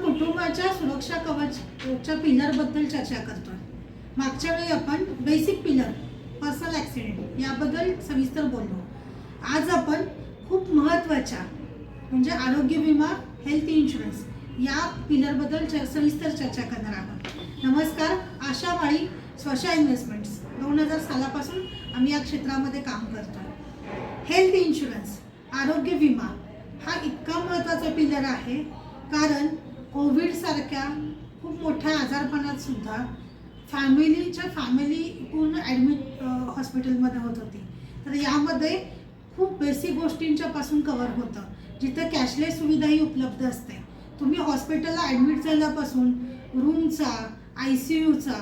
कुटुंबाच्या सुरक्षा कवचच्या पिलरबद्दल चर्चा करतोय। मागच्या वेळी आपण बेसिक पिलर पर्सनल ॲक्सिडेंट याबद्दल सविस्तर बोललो। आज आपण खूप महत्त्वाच्या म्हणजे आरोग्य विमा, हेल्थ इन्शुरन्स या पिलरबद्दल सविस्तर चर्चा करणार आहोत। नमस्कार, आशा माळी स्वशा इन्व्हेस्टमेंट्स 2000 सालापासून आम्ही या क्षेत्रामध्ये काम करतोय। हेल्थ इन्शुरन्स आरोग्य विमा हा इतका महत्त्वाचा पिलर आहे कारण कोविड सारख्या खूप मोठ्या आजारपणात सुद्धा फॅमिली पूर्ण ॲडमिट हॉस्पिटलमध्ये होत होती। तर यामध्ये खूप बेसिक गोष्टींच्या पासून कव्हर होतं, जिथं कॅशलेस सुविधाही उपलब्ध असते। तुम्ही हॉस्पिटलला ॲडमिट झाल्यापासून रूमचा, ICUचा,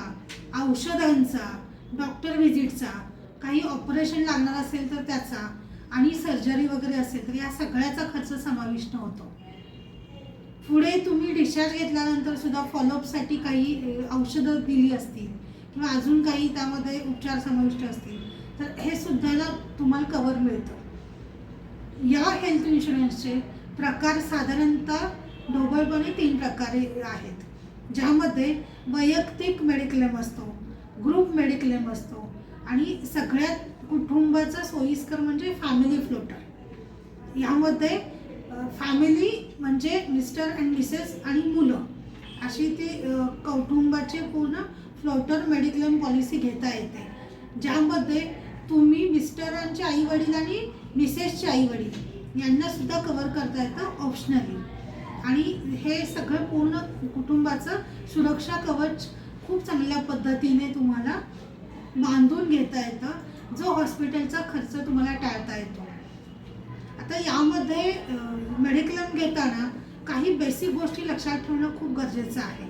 औषधांचा, डॉक्टर व्हिजिटचा, काही ऑपरेशन लागणार असेल तर त्याचा आणि सर्जरी वगैरे असेल तर या सगळ्याचा खर्च समाविष्ट होतो। पुढे तुम्ही डिस्चार्ज घेतल्यानंतर सुद्धा फॉलोअपसाठी काही औषधं दिली असतील किंवा अजून काही त्यामध्ये उपचार समाविष्ट असतील तर हे सुद्धा तुम्हाला कव्हर मिळतं। या हेल्थ इन्शुरन्सचे प्रकार साधारणतः ढोबळपणे 3 प्रकारे आहेत, ज्यामध्ये वैयक्तिक मेडिक्लेम असतो, ग्रुप मेडिक्लेम असतो आणि सगळ्यात कुटुंबाचा सोयीस्कर म्हणजे फॅमिली फ्लोटर। यामध्ये फॅमिली म्हणजे मिस्टर अँड मिसेस आणि मुलं अशी ती कुटुंबाची पूर्ण फ्लोटर मेडिक्लेम पॉलिसी घेता येते, ज्यामध्ये तुम्ही मिस्टरांचे आई वडील आणि मिसेसचे आई वडील यांना सुद्धा कव्हर करता येतं ऑप्शनली। आणि हे सगळं पूर्ण कुटुंबाचं सुरक्षा कवच खूप चांगल्या पद्धतीने तुम्हाला बांधून घेता येतं, जो हॉस्पिटलचा खर्च तुम्हाला टाळता येतो। आता यामध्ये मेडिक्लेम घेताना काही बेसिक गोष्टी लक्षात ठेवणं खूप गरजेचं आहे।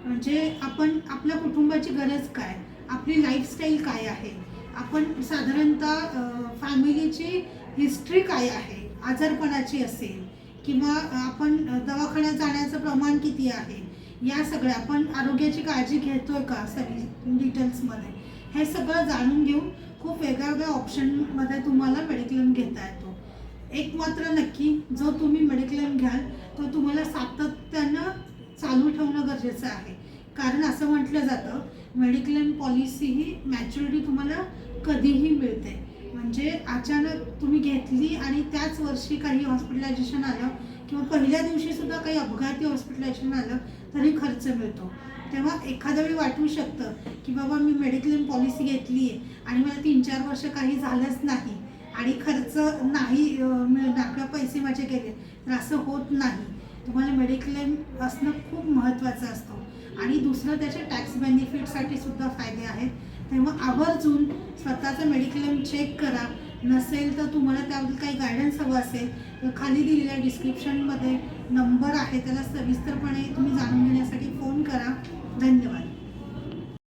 म्हणजे आपण आपल्या कुटुंबाची गरज काय, आपली लाईफस्टाईल काय आहे, आपण साधारणतः फॅमिलीची हिस्ट्री काय आहे, आजारपणाची असेल किंवा आपण दवाखान्यात जाण्याचं प्रमाण किती आहे, या सगळ्या आपण आरोग्याची काळजी घेतोय का सगळी डिटेल्समध्ये, हे सगळं जाणून घेऊन खूप वेगवेगळ्या ऑप्शनमध्ये तुम्हाला मेडिक्लेम घेता येतो। एक मात्र नक्की, जो तुम्ही मेडिक्लेम घ्याल तो तुम्हाला सातत्यानं चालू ठेवणं गरजेचं आहे, कारण असं म्हटलं जातं मेडिक्लेम पॉलिसी ही मॅच्युरिटी तुम्हाला कधीही मिळते। म्हणजे अचानक तुम्ही घेतली आणि त्याच वर्षी काही हॉस्पिटलायझेशन आलं किंवा पहिल्या दिवशी सुद्धा काही अपघाती हॉस्पिटलायझेशन आलं तरी खर्च मिळतो। तेव्हा एखाद्या वेळी वाटू शकतं की बाबा मी मेडिक्लेम पॉलिसी घेतली आहे आणि मला 3-4 वर्ष काही झालंच नाही आणि खर्च नाही मिळणार किंवा पैसे माझे गेले, तर असं होत नाही। तुम्हाला मेडिक्लेम असणं खूप महत्त्वाचं असतं आणि दुसरं त्याचे टॅक्स बेनिफिटसाठी सुद्धा फायदे आहेत। तेव्हा आवर्जून स्वतःचं मेडिक्लेम चेक करा। नसेल तर तुम्हाला त्याबद्दल काही गायडन्स हवं असेल तर खाली दिलेल्या डिस्क्रिप्शनमध्ये नंबर आहे, त्याला सविस्तरपणे तुम्ही जाणून घेण्यासाठी फोन करा। धन्यवाद।